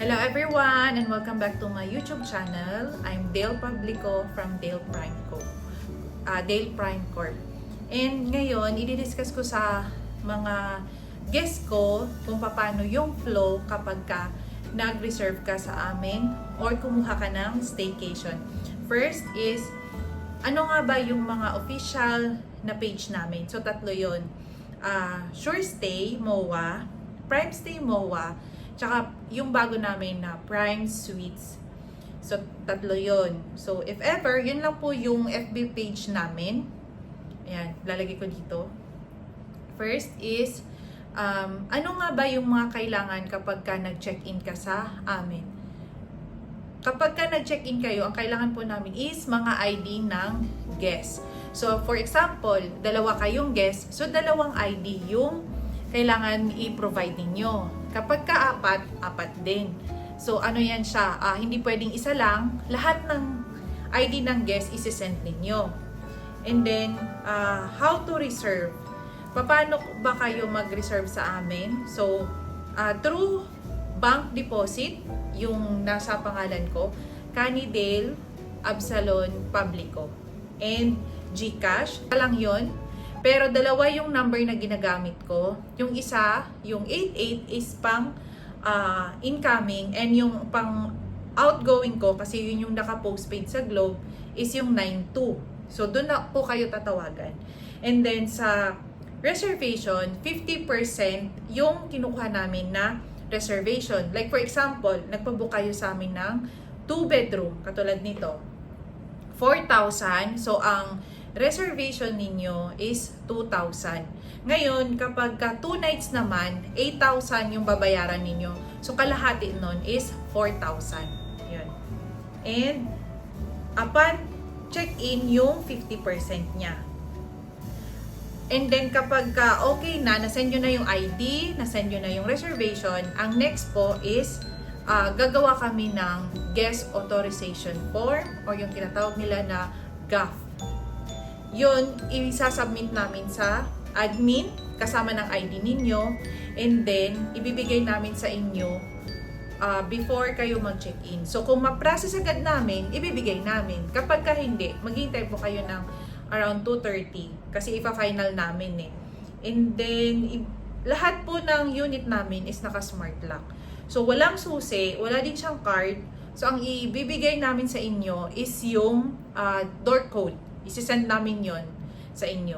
Hello everyone and welcome back to my YouTube channel. I'm Dale Publico from Dale Prime Corp. And ngayon, i-discuss ko sa mga guests ko kung paano yung flow kapag nag-reserve ka sa amin or kumuha ka ng staycation. First is, ano nga ba yung mga official na page namin? So tatlo yun. Sure Stay, MOA, Prime Stay, MOA, tsaka yung bago namin na Prime Suites. So, tatlo yon. So, if ever, yun lang po yung FB page namin. Ayan, lalagay ko dito. First is, ano nga ba yung mga kailangan kapag nag-check-in ka sa amin? Kapag nag-check-in kayo, ang kailangan po namin is mga ID ng guest. So, for example, dalawa kayong guest, so dalawang ID yung kailangan i-provide ninyo. Kapag apat din. So, ano yan siya? Hindi pwedeng isa lang. Lahat ng ID ng guest isi-send ninyo. And then, how to reserve? Paano ba kayo mag-reserve sa amin? So, through bank deposit, yung nasa pangalan ko, Canidale Absalon Publico. And GCash, lang yon. Pero dalawa yung number na ginagamit ko. Yung isa, yung 88 is pang incoming, and yung pang outgoing ko, kasi yun yung naka-postpaid sa Globe, is yung 92. So doon na po kayo tatawagan. And then sa reservation, 50% yung kinukuha namin na reservation. Like for example, nagpabook kayo sa amin ng 2-bedroom, katulad nito. 4,000. So ang reservation ninyo is 2,000. Ngayon, kapag 2 nights naman, 8,000 yung babayaran ninyo. So, kalahati nun is 4,000. Yun. And, upon check-in, yung 50% niya. And then, kapag okay na, nasend nyo na yung ID, nasend nyo na yung reservation, ang next po is, gagawa kami ng guest authorization form or yung tinatawag nila na GAF. Yun, i-submit namin sa admin kasama ng ID ninyo, and then ibibigay namin sa inyo before kayo mag-check-in. So kung ma-process agad namin, ibibigay namin. Kapag hindi, maghihintay po kayo ng around 2:30 kasi ipa-final namin eh. And then lahat po ng unit namin is naka-smart lock. So walang susi, wala din siyang card. So ang ibibigay namin sa inyo is yung door code. Isisend namin yon sa inyo.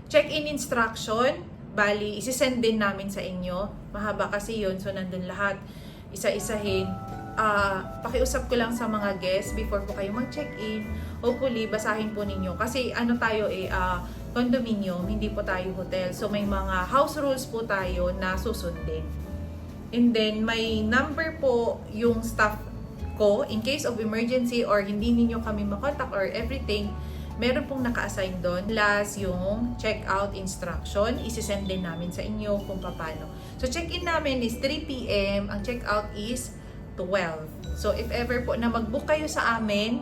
Check-in instruction, bali, isisend din namin sa inyo. Mahaba kasi yon, so nandun lahat. Isa-isahin. Pakiusap ko lang sa mga guests before po kayo mag-check-in. Hopefully, basahin po ninyo. Kasi ano tayo condominium, hindi po tayo hotel. So may mga house rules po tayo na susundin. And then, may number po yung staff ko, in case of emergency or hindi ninyo kami makontak or everything, meron pong naka-assign doon. Plus, yung check-out instruction, isisend din namin sa inyo kung paano. So, check-in namin is 3 p.m. Ang check-out is 12. So, if ever po na mag-book kayo sa amin,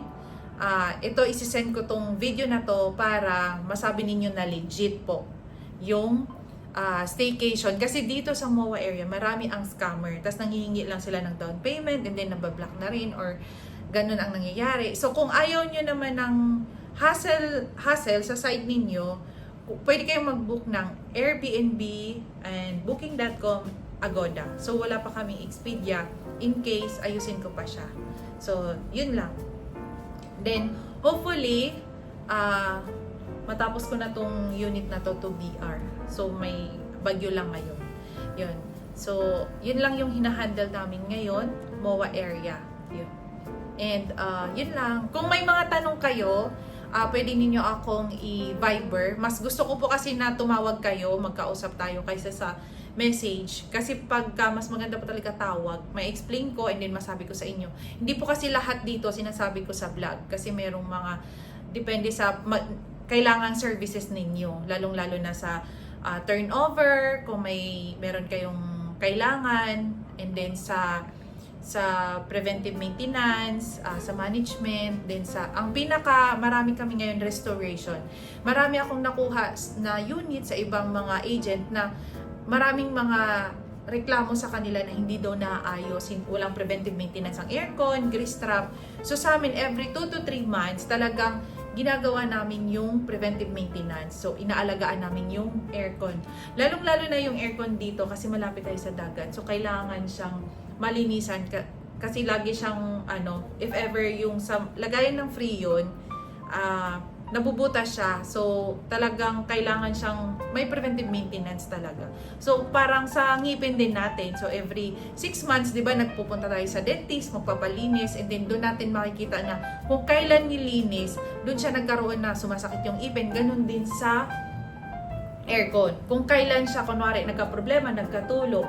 ito isisend ko tong video na to para masabi ninyo na legit po yung staycation. Kasi dito sa MOA area, marami ang scammer. Tapos nanghihingi lang sila ng down payment and then nabablock na rin or ganun ang nangyayari. So kung ayaw nyo naman ng hassle sa side ninyo, pwede kayong mag-book ng Airbnb and Booking.com, Agoda. So wala pa kaming Expedia in case ayusin ko pa siya. So yun lang. Then hopefully, matapos ko na tong unit na to BR. So, may bagyo lang ngayon. Yun. So, yun lang yung hinahandle namin ngayon, MOA area. Yun. And, yun lang. Kung may mga tanong kayo, pwede ninyo akong i-Viber. Mas gusto ko po kasi na tumawag kayo, magkausap tayo kaysa sa message. Kasi pagka mas maganda po talaga tawag, may explain ko and then masabi ko sa inyo. Hindi po kasi lahat dito sinasabi ko sa vlog. Kasi merong mga, depende sa kailangan services ninyo, lalong-lalo na sa turnover, kung meron kayong kailangan, and then sa preventive maintenance, sa management, then ang marami kami ngayon restoration. Marami akong nakuha na unit sa ibang mga agent na maraming mga reklamo sa kanila na hindi daw naaayos, walang preventive maintenance ang aircon, grease trap. So sa amin, every 2 to 3 months, talagang ginagawa namin yung preventive maintenance. So inaalagaan namin yung aircon. Lalong-lalo na yung aircon dito kasi malapit tayo sa dagat. So kailangan siyang malinisan kasi lagi siyang if ever yung sa lagayan ng freon, nabubutas siya. So, talagang kailangan siyang may preventive maintenance talaga. So, parang sa ngipin din natin. So, every 6 months, di ba, nagpupunta tayo sa dentist, magpapalinis, and then doon natin makikita na kung kailan nilinis, doon siya nagkaroon na sumasakit yung ipin. Ganun din sa aircon. Kung kailan siya, kunwari, nagka-problema, nagkatulog,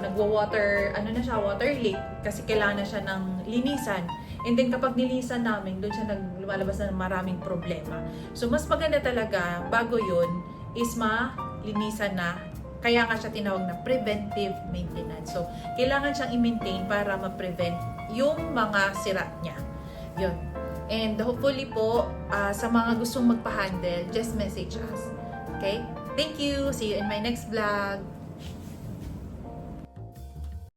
nagwa-water, water leak, kasi kailangan na siya ng linisan. And then kapag nilisan namin, doon siya lumalabas na ng maraming problema. So mas maganda talaga, bago yun, is malinisan na. Kaya nga siya tinawag na preventive maintenance. So kailangan siyang i-maintain para ma-prevent yung mga sira niya. Yun. And hopefully po, sa mga gustong magpa-handle, just message us. Okay? Thank you! See you in my next vlog!